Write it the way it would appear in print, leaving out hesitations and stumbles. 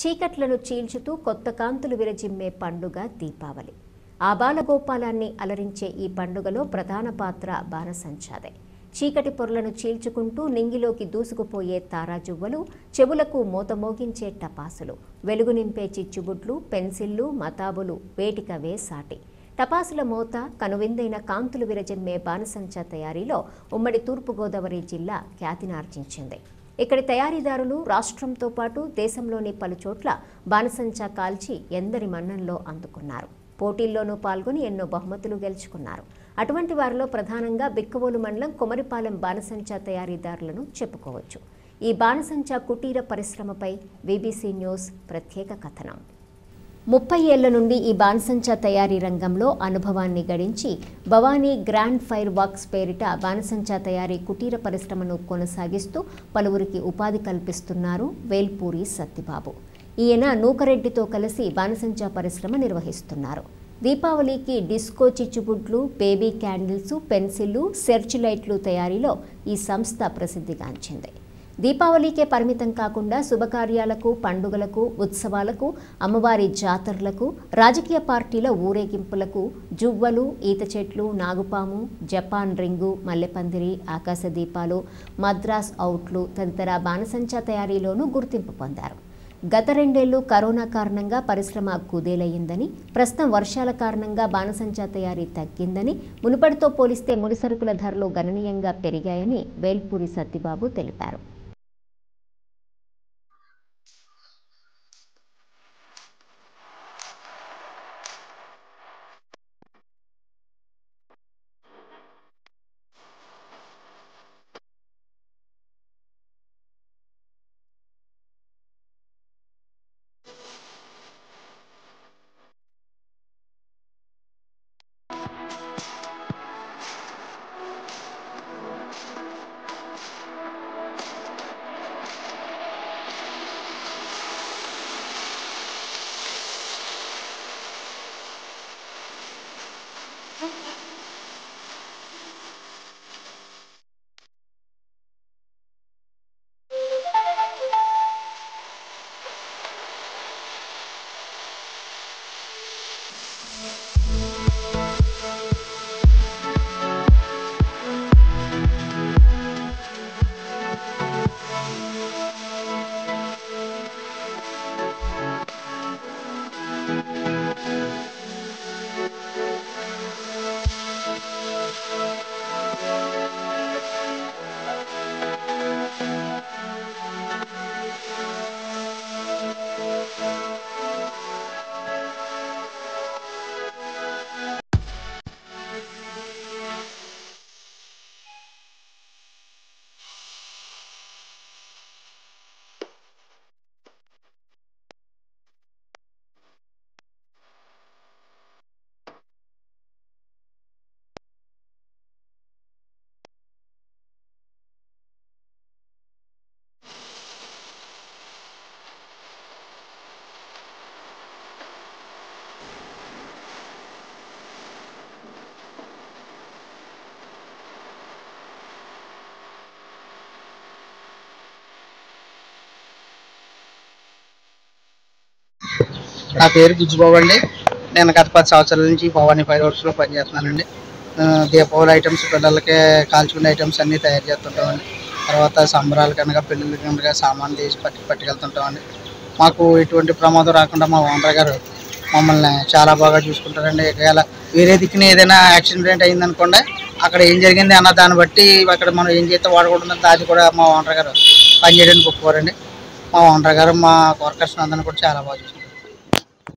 చీకట్లను చీల్చుతూ కొత్త కాంతులు విరజిమ్మే పండుగ దీపావళి. ఆబాలగోపాలాన్ని అలరించే ఈ పండుగలో ప్రధాన పాత్ర బాణసంచాదే. చీకటి పొరలను చీల్చుకుంటూ నింగిలోకి దూసుకుపోయే తారాజువ్వలు, చెవులకు మోతమోగించే టపాసులు, వెలుగు నింపే చిచ్చుబుడ్లు, పెన్సిళ్లు, మతాబులు వేటికవే సాటి. టపాసుల మోత, కనువిందైన కాంతులు విరజిమ్మే బాణసంచా తయారీలో ఉమ్మడి తూర్పుగోదావరి జిల్లా ఖ్యాతినార్జించింది. ఇక్కడి తయారీదారులు రాష్ట్రంతో పాటు దేశంలోని పలు చోట్ల బాణసంచా కాల్చి ఎందరి మన్ననలో అందుకున్నారు. పోటీల్లోనూ పాల్గొని ఎన్నో బహుమతులు గెలుచుకున్నారు. అటువంటి వారిలో ప్రధానంగా బిక్కవోలు మండలం కొమరిపాలెం బాణసంచా తయారీదారులను చెప్పుకోవచ్చు. ఈ బాణసంచా కుటీర పరిశ్రమపై బీబీసీ న్యూస్ ప్రత్యేక కథనం. 30 ఏళ్ల నుండి ఈ బాణసంచా తయారీ రంగంలో అనుభవాన్ని గడించి భవానీ గ్రాండ్ ఫైర్ వర్క్స్ పేరిట బాణసంచా తయారీ కుటీర పరిశ్రమను కొనసాగిస్తూ పలువురికి ఉపాధి కల్పిస్తున్నారు వేల్పూరి సత్తిబాబు. ఈయన నూకరెడ్డితో కలిసి బాణసంచా పరిశ్రమ నిర్వహిస్తున్నారు. దీపావళికి డిస్కో చిచ్చుబుడ్లు, బేబీ క్యాండిల్స్, పెన్సిళ్లు, సెర్చ్ లైట్లు తయారీలో ఈ సంస్థ ప్రసిద్ధిగాంచింది. దీపావళికే పరిమితం కాకుండా శుభకార్యాలకు, పండుగలకు, ఉత్సవాలకు, అమ్మవారి జాతరలకు, రాజకీయ పార్టీల ఊరేగింపులకు జువ్వలు, ఈత చెట్లు, నాగుపాము, జపాన్ రింగు, మల్లెపందిరి, ఆకాశ దీపాలు, మద్రాస్ అవుట్లు తదితర బాణసంచా తయారీలోనూ గుర్తింపు పొందారు. గత 2 ఏళ్లు కరోనా కారణంగా పరిశ్రమ కుదేలయ్యిందని, ప్రస్తుతం వర్షాల కారణంగా బాణసంచా తయారీ తగ్గిందని, మునుపటితో పోలిస్తే ముడిసరుకుల ధరలు గణనీయంగా పెరిగాయని వేల్పూరి సత్తిబాబు తెలిపారు. నా పేరు బుజ్జిబాబు అండి. నేను గత 10 సంవత్సరాల నుంచి భవానీ ఫైర్ వర్క్స్లో పనిచేస్తున్నానండి. దీపావళి ఐటమ్స్, పిల్లలకి కాల్చుకునే ఐటమ్స్ అన్నీ తయారు చేస్తుంటామండి. తర్వాత సంబరాల కనుక, పెళ్ళిళ్ళ కనుక సామాన్లు తీసి పట్టుకెళ్తుంటామండి. మాకు ఎటువంటి ప్రమాదం రాకుండా మా ఓనర్ గారు మమ్మల్ని చాలా బాగా చూసుకుంటారండి. ఒకవేళ వేరే దిక్కున ఏదైనా యాక్సిడెంట్ అయిందనుకోండి, అక్కడ ఏం జరిగింది అన్న దాన్ని బట్టి అక్కడ మనం ఏం చేస్తే వాడకూడదు అది కూడా మా ఓనర్ గారు పనిచేయడానికి ఒప్పుకోరండి. మా ఓనర్ గారు మా వర్కర్స్ అందరినీ కూడా చాలా బాగా చూసుకుంటారు.